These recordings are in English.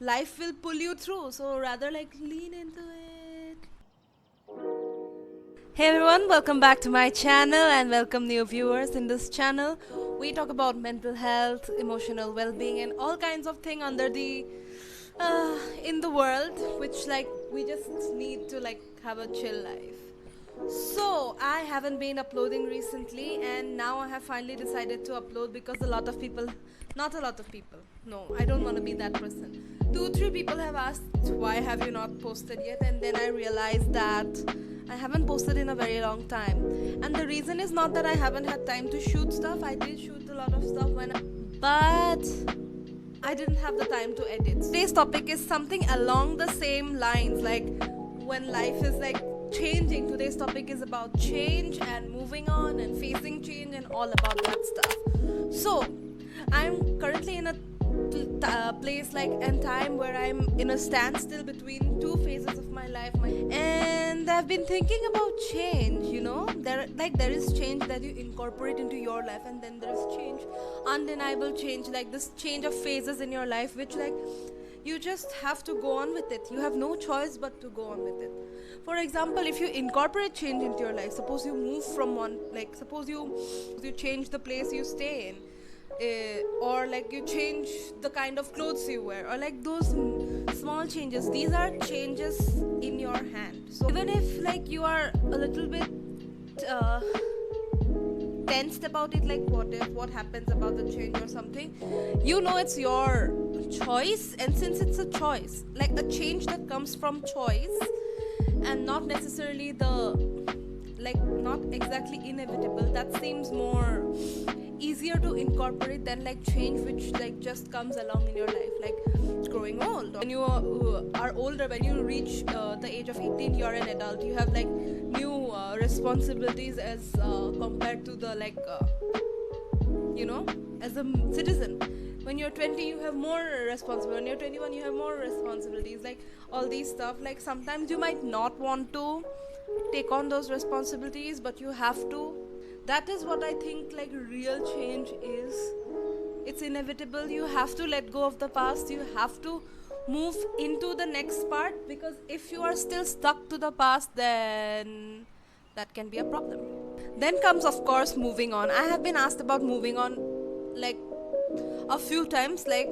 life will pull you through, so rather like lean into it. Hey everyone, welcome back to my channel and welcome new viewers. In this channel we talk about mental health, emotional well-being and all kinds of things under the in the world, which like we just need to like have a chill life. So I haven't been uploading recently and now I have finally decided to upload because not a lot of people, no, I don't want to be that person. 2-3 people have asked why have you not posted yet, and then I realized that I haven't posted in a very long time. And the reason is not that I haven't had time to shoot stuff. I did shoot a lot of stuff but I didn't have the time to edit. Today's topic is something along the same lines, like when life is like changing. Today's topic is about change and moving on and facing change and all about that stuff. So I'm currently in a place like and time where I'm in a standstill between two phases of my life, and I've been thinking about change. There is change that you incorporate into your life, and then there is change, undeniable change, like this change of phases in your life, which like you just have to go on with it. You have no choice but to go on with it. For example, if you incorporate change into your life, suppose you move from one, like suppose you change the place you stay in, or like you change the kind of clothes you wear, or like those small changes. These are changes in your hand. So even if like you are a little bit tensed about it, like what happens about the change or something, it's your choice. And since it's a choice, like a change that comes from choice and not necessarily not exactly inevitable, that seems more easier to incorporate than like change which like just comes along in your life, like growing old. When you are older, when you reach the age of 18, you're an adult, you have like new responsibilities as compared to the as a citizen. When you're 20, you have more responsibility. When you're 21, you have more responsibilities, like all these stuff. Like sometimes you might not want to take on those responsibilities, but you have to. That is what I think like real change is. It's inevitable. You have to let go of the past. You have to move into the next part, because if you are still stuck to the past, then that can be a problem. Then comes, of course, moving on. I have been asked about moving on like a few times, like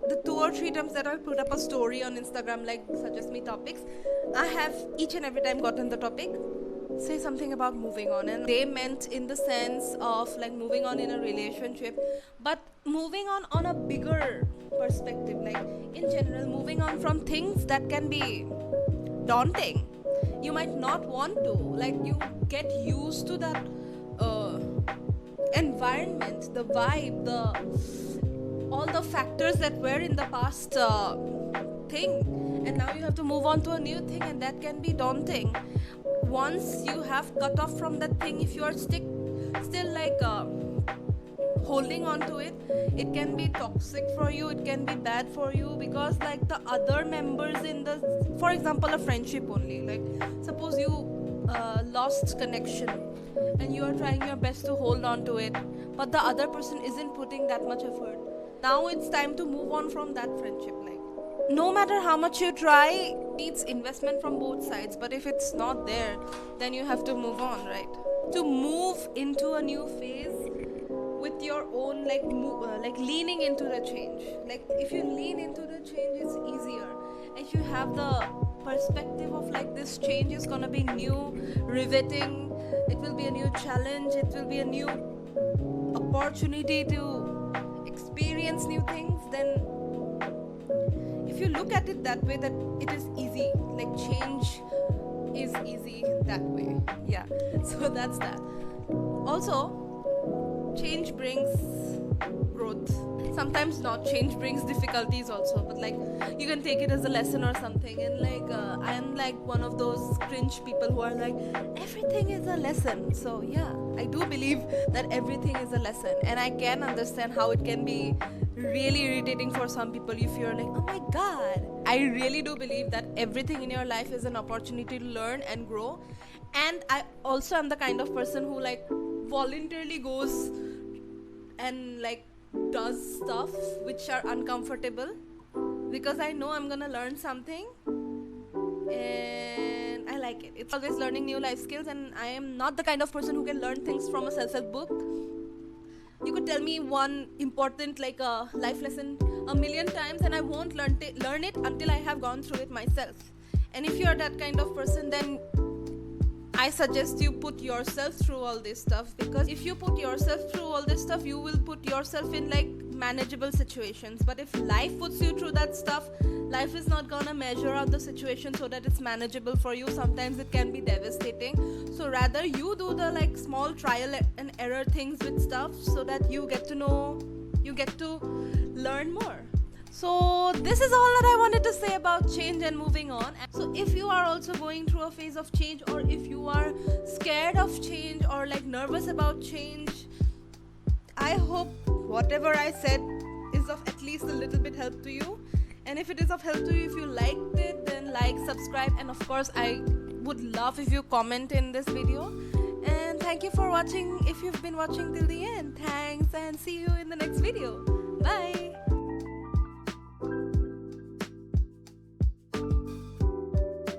the 2 or 3 times that I put up a story on Instagram, like suggest me topics, I have each and every time gotten the topic, say something about moving on. And they meant in the sense of like moving on in a relationship, but moving on a bigger perspective, like in general, moving on from things that can be daunting. You might not want to, like you get used to that environment, the vibe, all the factors that were in the past thing, and now you have to move on to a new thing, and that can be daunting. Once you have cut off from that thing, if you are still like holding on to it, it can be toxic for you, it can be bad for you, because like the other members in for example, a friendship only, like suppose you lost connection and you are trying your best to hold on to it, but the other person isn't putting that much effort. Now it's time to move on from that friendship. Like no matter how much you try, it needs investment from both sides, but if it's not there, then you have to move on, right? To move into a new phase with your own like leaning into the change, like if you lean into the change, it's easier. If you have the perspective of like this change is gonna be new, riveting, it will be a new challenge, it will be a new opportunity to experience new things, then if you look at it that way, that it is easy, like change is easy that way. Yeah, so that's that. Also, change brings growth. Sometimes not, change brings difficulties also, but like you can take it as a lesson or something. And like I am like one of those cringe people who are like, everything is a lesson. So yeah, I do believe that everything is a lesson, and I can understand how it can be really irritating for some people if you're like, oh my god. I really do believe that everything in your life is an opportunity to learn and grow. And I also am the kind of person who like voluntarily goes and like does stuff which are uncomfortable because I know I'm gonna learn something, and I like it. It's always learning new life skills, and I am not the kind of person who can learn things from a self-help book. You could tell me one important like a life lesson a million times, and I won't learn it until I have gone through it myself. And if you're that kind of person, then I suggest you put yourself through all this stuff, because if you put yourself through all this stuff, you will put yourself in like manageable situations. But if life puts you through that stuff, life is not gonna measure out the situation so that it's manageable for you. Sometimes it can be devastating. So rather you do the like small trial and error things with stuff, so that you get to know, you get to learn more. So this is all that I wanted to say about change and moving on. So if you are also going through a phase of change, or if you are scared of change or like nervous about change, I hope whatever I said is of at least a little bit help to you. And if it is of help to you, if you liked it, then like, subscribe, and of course I would love if you comment in this video. And thank you for watching. If you've been watching till the end, thanks, and see you in the next video. Bye.